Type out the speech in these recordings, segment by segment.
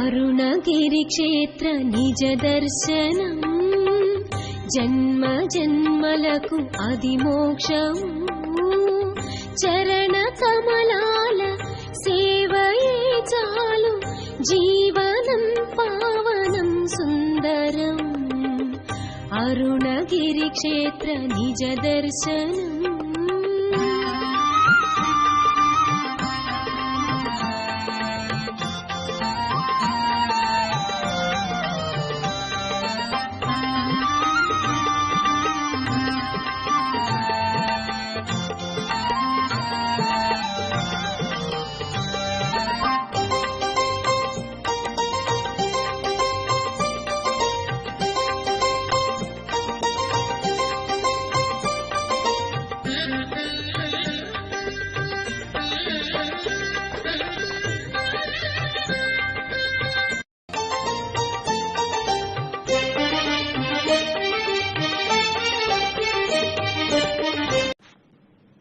అరుణగిరి క్షేత్ర నిజ దర్శనం జన్మ జన్మలకు అది మోక్షము. చరణ కమలాల సేవయే చాలు జీవనం పావనం సుందరం. అరుణగిరి క్షేత్ర నిజ దర్శనం.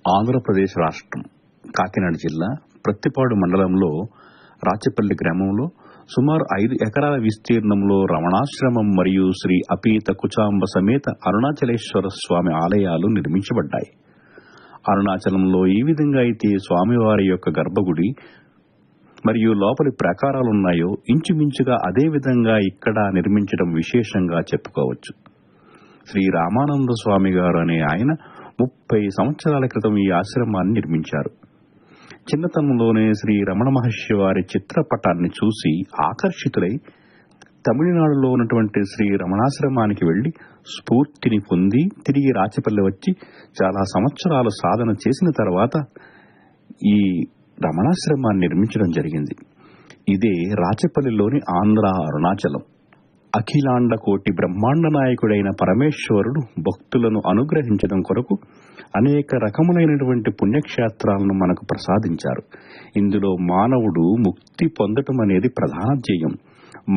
ఆంధ్రప్రదేశ్ రాష్ట్రం కాకినాడ జిల్లా ప్రత్తిపాడు మండలంలో రాచపల్లి గ్రామంలో సుమారు 5 ఎకరాల విస్తీర్ణంలో రమణాశ్రమం మరియు శ్రీ అపీత కుచాంబ సమేత అరుణాచలేశ్వర స్వామి ఆలయాలు నిర్మించబడ్డాయి. అరుణాచలంలో ఈ విధంగా అయితే స్వామివారి యొక్క గర్భగుడి మరియు లోపలి ప్రాకారాలున్నాయో ఇంచుమించుగా అదే విధంగా ఇక్కడ నిర్మించడం విశేషంగా చెప్పుకోవచ్చు. శ్రీ రామానంద స్వామి గారు అనే ఆయన 30 సంవత్సరాల క్రితం ఈ ఆశ్రమాన్ని నిర్మించారు. చిన్నతనంలోనే శ్రీ రమణ మహర్షి వారి చిత్రపటాన్ని చూసి ఆకర్షితులై తమిళనాడులో ఉన్నటువంటి శ్రీ రమణాశ్రమానికి వెళ్లి స్ఫూర్తిని పొంది తిరిగి రాచపల్లి వచ్చి చాలా సంవత్సరాలు సాధన చేసిన తర్వాత ఈ రమణాశ్రమాన్ని నిర్మించడం జరిగింది. ఇదే రాచపల్లిలోని ఆంధ్ర అరుణాచలం. అఖిలాండ కోటి బ్రహ్మాండ నాయకుడైన పరమేశ్వరుడు భక్తులను అనుగ్రహించడం కొరకు అనేక రకములైనటువంటి పుణ్యక్షేత్రాలను మనకు ప్రసాదించారు. ఇందులో మానవుడు ముక్తి పొందటం అనేది ప్రధాన ధ్యేయం.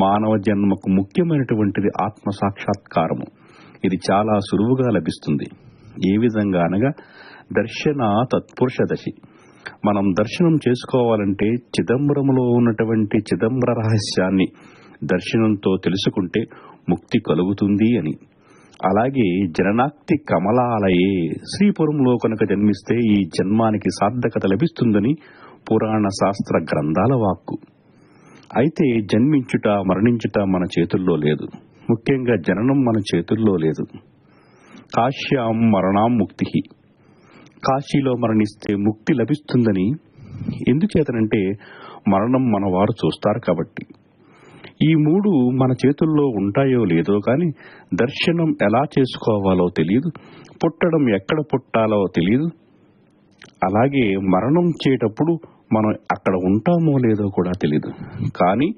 మానవ జన్మకు ముఖ్యమైనటువంటిది ఆత్మ సాక్షాత్కారము. ఇది చాలా సులువుగా లభిస్తుంది. ఏ విధంగా అనగా దర్శన తత్పురుష దశి. మనం దర్శనం చేసుకోవాలంటే చిదంబరములో ఉన్నటువంటి చిదంబర రహస్యాన్ని దర్శనంతో తెలుసుకుంటే ముక్తి కలుగుతుంది అని. అలాగే జననాక్తి కమలాలయే, శ్రీపురంలో కనుక జన్మిస్తే ఈ జన్మానికి సార్థకత లభిస్తుందని పురాణ శాస్త్ర గ్రంథాల వాక్కు. అయితే జన్మించుట మరణించుట మన చేతుల్లో లేదు. ముఖ్యంగా జననం మన చేతుల్లో లేదు. కాశ్యాం మరణాం ముక్తి. కాశీలో మరణిస్తే ముక్తి లభిస్తుందని ఎందుచేతనంటే మరణం మన వారు చూస్తారు కాబట్టి. ఈ 3 మన చేతుల్లో ఉంటాయో లేదో కానీ దర్శనం ఎలా చేసుకోవాలో తెలియదు, పుట్టడం ఎక్కడ పుట్టాలో తెలియదు. అలాగే మరణం చేటప్పుడు మనం అక్కడ ఉంటామో లేదో కూడా తెలియదు. కానీ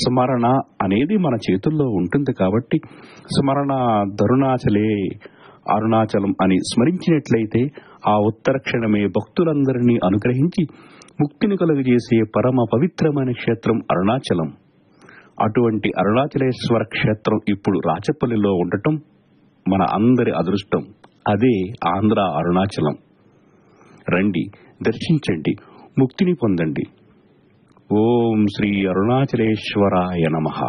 స్మరణ అనేది మన చేతుల్లో ఉంటుంది కాబట్టి స్మరణ ధరుణాచలే అరుణాచలం అని స్మరించినట్లయితే ఆ ఉత్తర క్షణమే భక్తులందరినీ అనుగ్రహించి ముక్తిని కలుగజేసే పరమ పవిత్రమైన క్షేత్రం అరుణాచలం. అటువంటి అరుణాచలేశ్వర క్షేత్రం ఇప్పుడు రాచపల్లిలో ఉండటం మన అందరి అదృష్టం. అదే ఆంధ్ర అరుణాచలం. రండి, దర్శించండి, ముక్తిని పొందండి. ఓం శ్రీ అరుణాచలేశ్వరాయ నమః.